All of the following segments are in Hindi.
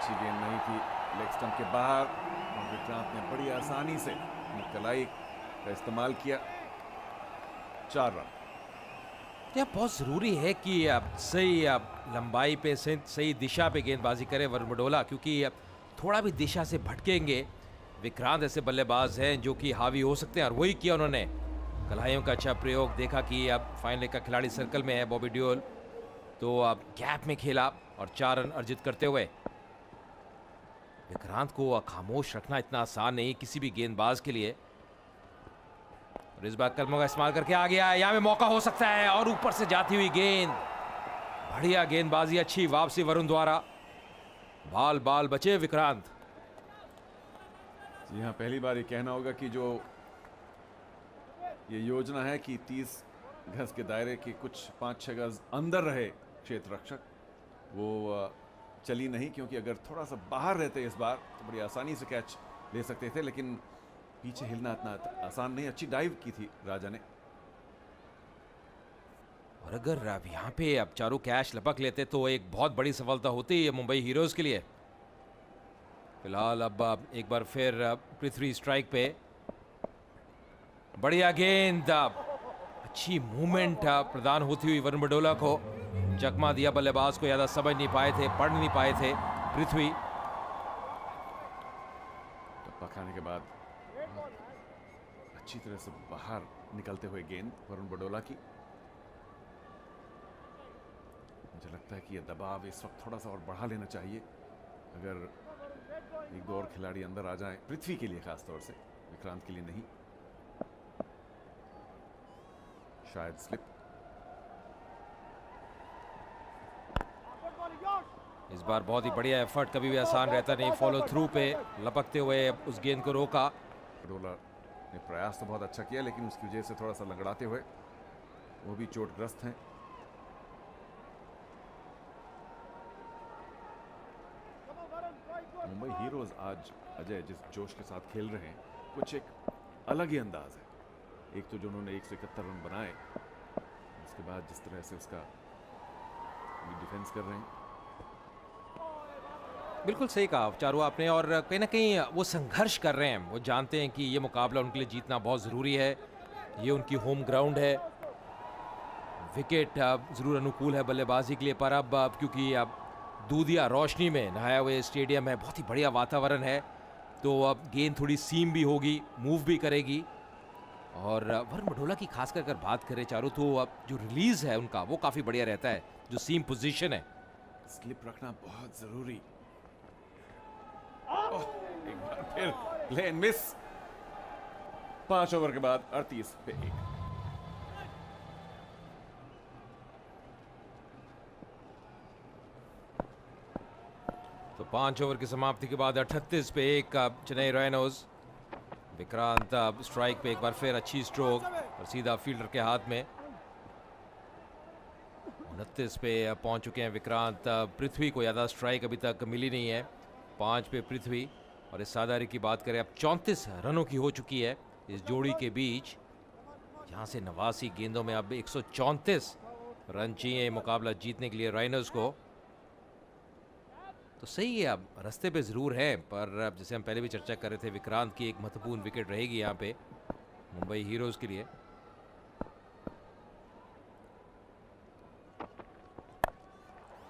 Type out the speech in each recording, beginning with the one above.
अच्छी गेंद नहीं थी, लेग स्टंप के बाहर, और विक्रांत ने बड़ी आसानी से अपनी कलाई का इस्तेमाल किया। 4 रन। यह बहुत ज़रूरी है कि आप सही लंबाई पे सही दिशा पे गेंदबाजी करें वरुण बडोला, क्योंकि थोड़ा भी दिशा से भटकेंगे। विक्रांत ऐसे बल्लेबाज हैं जो कि हावी हो सकते हैं, और वही किया उन्होंने। कलाइयों का अच्छा प्रयोग देखा कि अब फाइनल का खिलाड़ी सर्कल में है बॉबी डियोल, तो अब गैप में खेला और 4 रन अर्जित करते हुए। विक्रांत को खामोश रखना इतना आसान नहीं किसी भी गेंदबाज के लिए, और इस बार कदमों का इस्तेमाल करके आ गया है। यहाँ में मौका हो सकता है, और ऊपर से जाती हुई गेंद, बढ़िया गेंदबाजी, अच्छी वापसी वरुण द्वारा। बाल बाल बचे विक्रांत। जी हाँ, पहली बार ये कहना होगा कि जो ये योजना है कि 30 गज के दायरे के कुछ 5-6 गज अंदर रहे क्षेत्र रक्षक, वो चली नहीं, क्योंकि अगर थोड़ा सा बाहर रहते इस बार तो बड़ी आसानी से कैच ले सकते थे, लेकिन पीछे हिलना इतना आसान नहीं। अच्छी डाइव की थी राजा ने। और अगर अब यहाँ पे अब चारों कैच लपक लेते तो एक बहुत बड़ी सफलता होती है मुंबई हीरोज के लिए। फिलहाल अब एक बार फिर पृथ्वी स्ट्राइक पे, बढ़िया गेंद, अच्छी मूवमेंट प्रदान होती हुई वरुण बडोला को। चकमा दिया बल्लेबाज को, ज्यादा समझ नहीं पाए थे, पढ़ नहीं पाए थे पृथ्वी। टप्पा खाने के बाद अच्छी तरह से बाहर निकलते हुए गेंद वरुण बडोला की। मुझे लगता है कि यह दबाव इस वक्त थोड़ा सा और बढ़ा लेना चाहिए, अगर 1-2 और खिलाड़ी अंदर आ जाएं, पृथ्वी के लिए खासतौर से, विक्रांत के लिए नहीं। शायद स्लिप। इस बार बहुत ही बढ़िया एफर्ट, कभी भी आसान रहता नहीं। फॉलो थ्रू पे लपकते हुए उस गेंद को रोका। बडोला ने प्रयास तो बहुत अच्छा किया, लेकिन उसकी वजह से थोड़ा सा लंगड़ाते हुए वो भी चोटग्रस्त हैं। मुंबई हीरोज आज अजय जिस जोश के साथ खेल रहे हैं, कुछ एक अलग ही अंदाज है। एक तो जो उन्होंने 171 रन बनाए, उसके बाद जिस तरह से उसका डिफेंस कर रहे हैं। बिल्कुल सही कहा चारू आपने, और कहीं ना कहीं वो संघर्ष कर रहे हैं। वो जानते हैं कि ये मुकाबला उनके लिए जीतना बहुत ज़रूरी है, ये उनकी होम ग्राउंड है। विकेट ज़रूर अनुकूल है बल्लेबाजी के लिए, पर अब क्योंकि अब दूधिया रोशनी में नहाया हुए स्टेडियम है, बहुत ही बढ़िया वातावरण है, तो अब गेंद थोड़ी सीम भी होगी, मूव भी करेगी। और वरुण बडोला की खासकर अगर बात करें चारू, तो अब जो रिलीज है उनका वो काफ़ी बढ़िया रहता है, जो सीम पोजीशन है। स्लिप रखना बहुत जरूरी। एक बार फिर लेन मिस। 5 ओवर के बाद 38 पे 1। तो 5 ओवर की समाप्ति के बाद 38 पे 1 चेन्नई राइनोज। विक्रांत स्ट्राइक पे, एक बार फिर अच्छी स्ट्रोक और सीधा फील्डर के हाथ में। 29 पे पहुंच चुके हैं विक्रांत। पृथ्वी को ज़्यादा स्ट्राइक अभी तक मिली नहीं है। 5 पे पृथ्वी, और इस सादारी की बात करें, अब 34 रनों की हो चुकी है इस जोड़ी के बीच। यहाँ से 89 गेंदों में अब 134 रन चाहिए मुकाबला जीतने के लिए राइनर्स को। तो सही है, अब रास्ते पे ज़रूर है, पर अब जैसे हम पहले भी चर्चा कर रहे थे, विक्रांत की एक महत्वपूर्ण विकेट रहेगी यहाँ पे मुंबई हीरोज के लिए।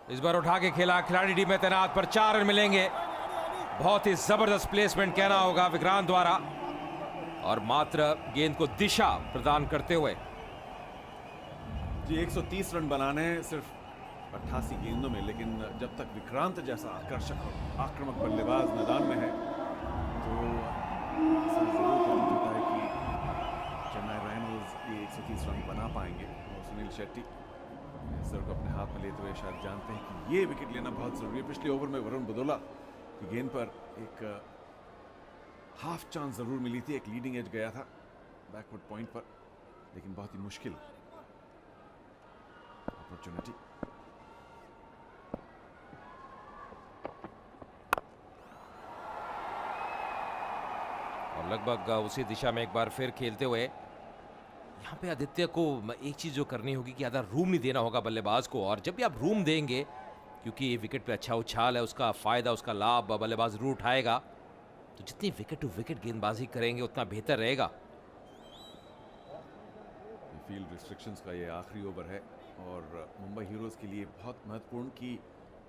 इस बार उठा के खेला, खिलाड़ी टीम में तैनात, पर 4 रन मिलेंगे। बहुत ही जबरदस्त प्लेसमेंट कहना होगा विक्रांत द्वारा, और मात्र गेंद को दिशा प्रदान करते हुए। जी 130 रन बनाने हैं सिर्फ 88 गेंदों में, लेकिन जब तक विक्रांत जैसा आकर्षक और आक्रामक बल्लेबाज मैदान में है, तो ऐसा जरूर प्रतीत होता है कि चेन्नई राइनोज ये 130 रन बना पाएंगे। और सुनील शेट्टी सर को अपने हाथ में लेते हुए शायद जानते हैं कि ये विकेट लेना बहुत जरूरी है। पिछले ओवर में वरुण बडोला की गेंद पर एक हाफ चांस जरूर मिली थी, एक लीडिंग एज गया था बैकवर्ड पॉइंट पर, लेकिन बहुत ही मुश्किल अपॉर्चुनिटी। और लगभग उसी दिशा में एक बार फिर खेलते हुए, यहाँ पे आदित्य को एक चीज़ जो करनी होगी कि ज़्यादा रूम नहीं देना होगा बल्लेबाज को, और जब भी आप रूम देंगे क्योंकि विकेट पे अच्छा उछाल है, उसका फ़ायदा, उसका लाभ बल्लेबाज ज़रूर उठाएगा। तो जितनी विकेट टू विकेट गेंदबाजी करेंगे उतना बेहतर रहेगा। फील्ड रिस्ट्रिक्शंस का ये आखिरी ओवर है और मुंबई हीरोज के लिए बहुत महत्वपूर्ण कि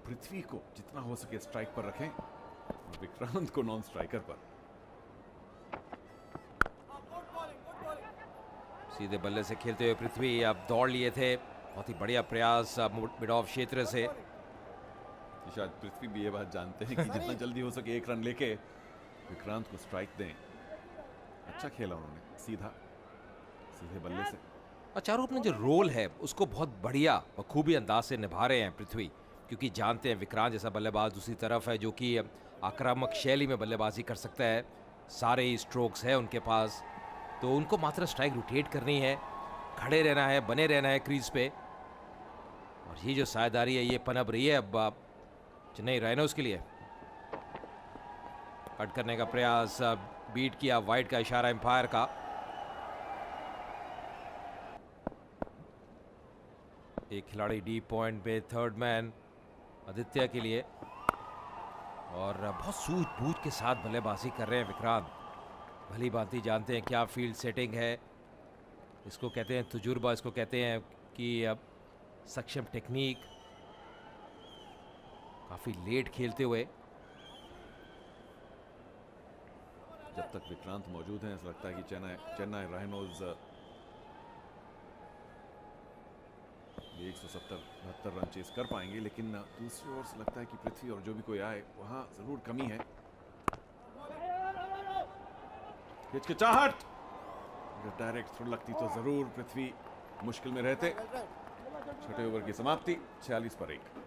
पृथ्वी को जितना हो सके स्ट्राइक पर रखें और विक्रांत को नॉन स्ट्राइकर पर। सीधे बल्ले से खेलते हुए पृथ्वी अब दौड़ लिए थे, बहुत ही बढ़िया प्रयास मिड ऑफ क्षेत्र से। शायद पृथ्वी भी ये बात जानते हैं कि जितना जल्दी हो सके एक रन लेके विक्रांत को स्ट्राइक दें। अच्छा खेला उन्होंने, सीधे बल्ले से। और चारों अपना जो रोल है उसको बहुत बढ़िया बखूबी अंदाज से निभा रहे हैं पृथ्वी, क्योंकि जानते हैं विक्रांत जैसा बल्लेबाज दूसरी तरफ है जो कि आक्रामक शैली में बल्लेबाजी कर सकता है। सारे ही स्ट्रोक्स है उनके पास, तो उनको मात्र स्ट्राइक रोटेट करनी है, खड़े रहना है, बने रहना है क्रीज पे। और ये जो साझेदारी है ये पनप रही है अब चेन्नई राइनोज के लिए। कट करने का प्रयास, बीट किया, वाइड का इशारा एम्पायर का। एक खिलाड़ी डीप पॉइंट पे, थर्ड मैन आदित्य के लिए। और बहुत सूझबूझ के साथ बल्लेबाजी कर रहे हैं विक्रांत। भली भांति जानते हैं क्या फील्ड सेटिंग है, इसको कहते हैं तजुर्बा, इसको कहते हैं कि सक्षम टेक्निक। काफी लेट खेलते हुए। जब तक विक्रांत मौजूद हैं ऐसा लगता है कि चेन्नई राइनोज 170-72 रन चेस कर पाएंगे, लेकिन दूसरी ओर से लगता है कि पृथ्वी और जो भी कोई आए वहां जरूर कमी है। हिचकिचाहट, अगर डायरेक्ट थ्रो लगती तो जरूर पृथ्वी मुश्किल में रहते। छठे ओवर की समाप्ति 46 पर 1।